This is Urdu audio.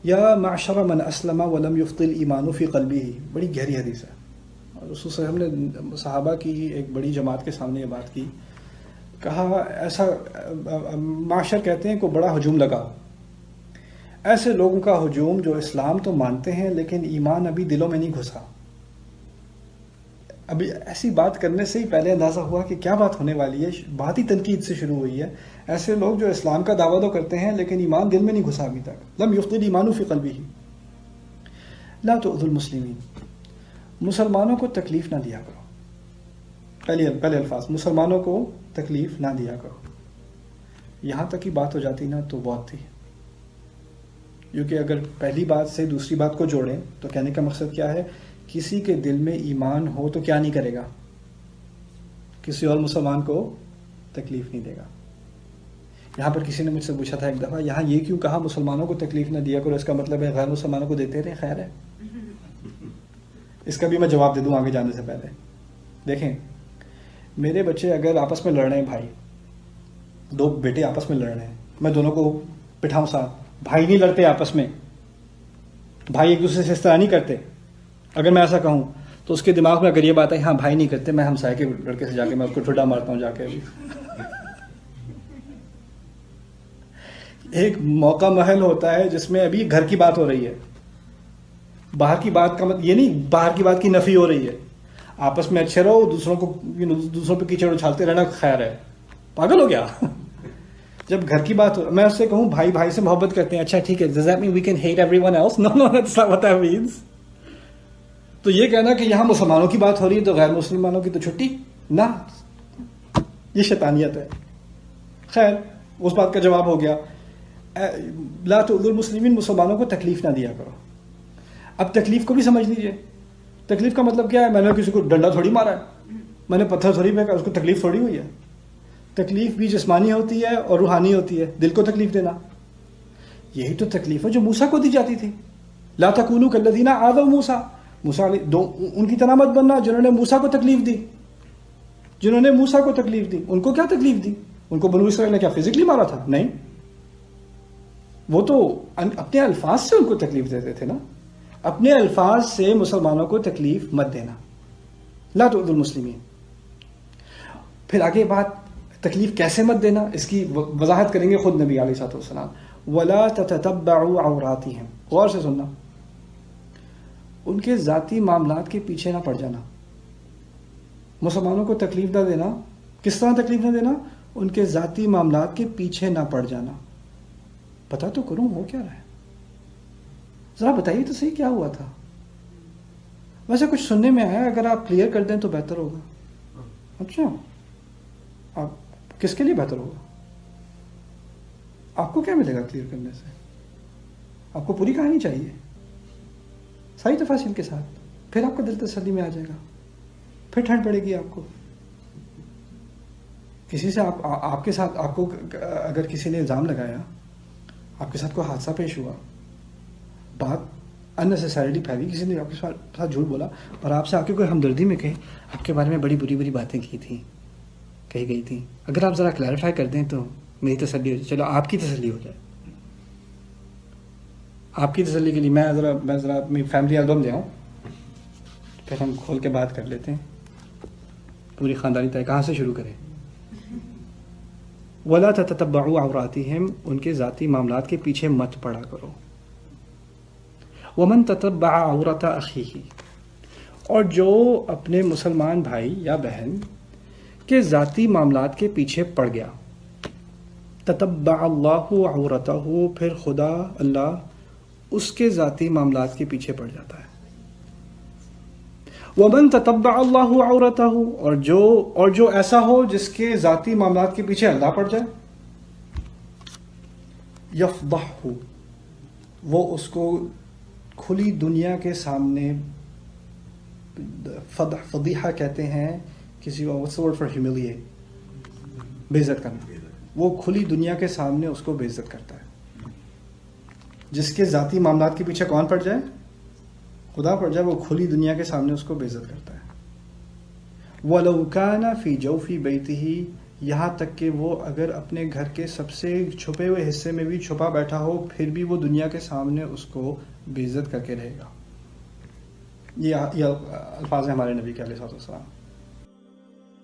یا معشر من اسلم ولم یفضل ایمان فی قلبہ، بڑی گہری حدیث ہے. رسول صلی اللہ علیہ وسلم نے صحابہ کی ایک بڑی جماعت کے سامنے یہ بات کی، کہا ایسا معاشر کہتے ہیں کو بڑا ہجوم لگا، ایسے لوگوں کا ہجوم جو اسلام تو مانتے ہیں لیکن ایمان ابھی دلوں میں نہیں گھسا. ابھی ایسی بات کرنے سے ہی پہلے اندازہ ہوا کہ کیا بات ہونے والی ہے. بات ہی تنقید سے شروع ہوئی ہے. ایسے لوگ جو اسلام کا دعویٰ تو کرتے ہیں لیکن ایمان دل میں نہیں گھسا ابھی تک. لم یفضل ایمان فی قلبہ لا تؤذوا المسلمین، مسلمانوں کو تکلیف نہ دیا کرو. پہلے الفاظ، مسلمانوں کو تکلیف نہ دیا کرو. یہاں تک کی بات ہو جاتی نا تو بہت تھی، کیونکہ اگر پہلی بات سے دوسری بات کو جوڑیں تو کہنے کا مقصد کیا ہے، کسی کے دل میں ایمان ہو تو کیا نہیں کرے گا، کسی اور مسلمان کو تکلیف نہیں دے گا. یہاں پر کسی نے مجھ سے پوچھا تھا ایک دفعہ، یہاں یہ کیوں کہا مسلمانوں کو تکلیف نہ دیا کرو، اس کا مطلب ہے غیر مسلمانوں کو دیتے رہے. خیر ہے، اس کا بھی میں جواب دے دوں آگے جانے سے پہلے. دیکھیں، میرے بچے اگر آپس میں لڑ رہے ہیں، بھائی دو بیٹے آپس میں لڑ رہے ہیں، میں دونوں کو بٹھاؤں ساتھ. بھائی نہیں لڑتے آپس میں، بھائی ایک دوسرے سے اس طرح نہیں کرتے. اگر میں ایسا کہوں تو اس کے دماغ میں اگر یہ بات ہے ہاں بھائی نہیں کرتے، میں ہمسائے کے لڑکے سے جا کے میں اس کو ٹھڈا مارتا ہوں جا کے. ایک موقع محل ہوتا ہے جس میں ابھی گھر کی بات ہو رہی ہے، باہر کی بات کا مطلب یہ نہیں باہر کی بات کی نفی ہو رہی ہے. آپس میں اچھے رہو، دوسروں کو دوسروں پہ کیچڑ اچھالتے رہنا خیر ہے. پاگل ہو گیا. جب گھر کی بات ہو، میں اس سے کہوں بھائی بھائی سے محبت کرتے ہیں، اچھا ٹھیک ہے، does that mean we can hate everyone else? No, that's not what that means. تو یہ کہنا کہ یہاں مسلمانوں کی بات ہو رہی ہے تو غیر مسلمانوں کی تو چھٹی نہ، یہ شیطانیت ہے. خیر، اس بات کا جواب ہو گیا. لا تؤذوا المسلمین، مسلمانوں کو تکلیف نہ دیا کرو. اب تکلیف کو بھی سمجھ لیجئے. تکلیف کا مطلب کیا ہے؟ میں نے کسی کو ڈنڈا تھوڑی مارا ہے، میں نے پتھر تھوڑی پھینکا، اس کو تکلیف تھوڑی ہوئی ہے. تکلیف بھی جسمانی ہوتی ہے اور روحانی ہوتی ہے. دل کو تکلیف دینا، یہی تو تکلیف ہے جو موسیٰ کو دی جاتی تھی. لا تکونوا کالذین آذوا موسیٰ، موسیٰ ان کی طرح مت بننا جنہوں نے موسیٰ کو تکلیف دی. جنہوں نے موسیٰ کو تکلیف دی، ان کو کیا تکلیف دی؟ ان کو بنو اسرائیل نے کیا فزیکلی مارا تھا؟ نہیں، وہ تو اپنے الفاظ سے ان کو تکلیف دیتے تھے نا. اپنے الفاظ سے مسلمانوں کو تکلیف مت دینا. لا تؤذوا المسلمین. پھر آگے بات، تکلیف کیسے مت دینا، اس کی وضاحت کریں گے خود نبی علیہ الصلوۃ والسلام. ولا تتبعوا عوراتهم، غور سے سننا، ان کے ذاتی معاملات کے پیچھے نہ پڑ جانا. مسلمانوں کو تکلیف نہ دینا. کس طرح تکلیف نہ دینا؟ ان کے ذاتی معاملات کے پیچھے نہ پڑ جانا. پتا تو کروں وہ کیا رہا ہے، ذرا بتائیے تو صحیح کیا ہوا تھا. ویسے کچھ سننے میں آیا، اگر آپ کلیئر کر دیں تو بہتر ہوگا. اچھا، آپ کس کے لیے بہتر ہوگا؟ آپ کو کیا ملے گا کلیئر کرنے سے؟ آپ کو پوری کہانی چاہیے ساری تفاصیل کے ساتھ، پھر آپ کا دل تسلی میں آ جائے گا، پھر ٹھنڈ پڑے گی آپ کو. کسی سے آپ کے ساتھ، آپ کو اگر کسی نے الزام لگایا، آپ کے ساتھ کوئی حادثہ پیش ہوا، بات اننیسیسریلی پھیلی، کسی نے آپ کے ساتھ جھوٹ بولا اور آپ سے آ کے کوئی ہمدردی میں کہے آپ کے بارے میں بڑی بری باتیں کہی گئی تھیں، اگر آپ ذرا کلیریفائی کر دیں تو میری تسلی ہو جائے. چلو آپ کی تسلی ہو جائے. آپ کی تسلی کے لیے میں ذرا اپنی فیملی البم لے آؤں، پھر ہم کھول کے بات کر لیتے ہیں پوری خاندانی طرح. کہاں سے شروع کریں؟ ولا تتبعوا عوراتهم، ان کے ذاتی معاملات کے پیچھے مت پڑا کرو. ومن تتبع عورت اخیہ، اور جو اپنے مسلمان بھائی یا بہن کے ذاتی معاملات کے پیچھے پڑ گیا. تتبع اللہ عورتہ، پھر خدا اللہ اس کے ذاتی معاملات کے پیچھے پڑ جاتا ہے. ومن تتبع اللہ عورتہ، اور جو ایسا ہو جس کے ذاتی معاملات کے پیچھے اللہ پڑ جائے. یفضحہ، وہ اس کو کھلی دنیا کے سامنے، فضیحہ کہتے ہیں کسی کو، what's the word for humiliate، بے عزت کرنا. وہ کھلی دنیا کے سامنے اس کو بے عزت کرتا ہے. جس کے ذاتی معاملات کے پیچھے کون پڑ جائے؟ خدا پڑ جائے، وہ کھلی دنیا کے سامنے اس کو بے عزت کرتا ہے. وَلَوْ كَانَ فِي جَوْفِ بَيْتِهِ یہاں تک کہ وہ اگر اپنے گھر کے سب سے چھپے ہوئے حصے میں بھی چھپا بیٹھا ہو پھر بھی وہ دنیا کے سامنے اس کو بے عزت کر کے رہے گا. یہ الفاظ ہیں ہمارے نبی کے علیہ الصلوۃ والسلام.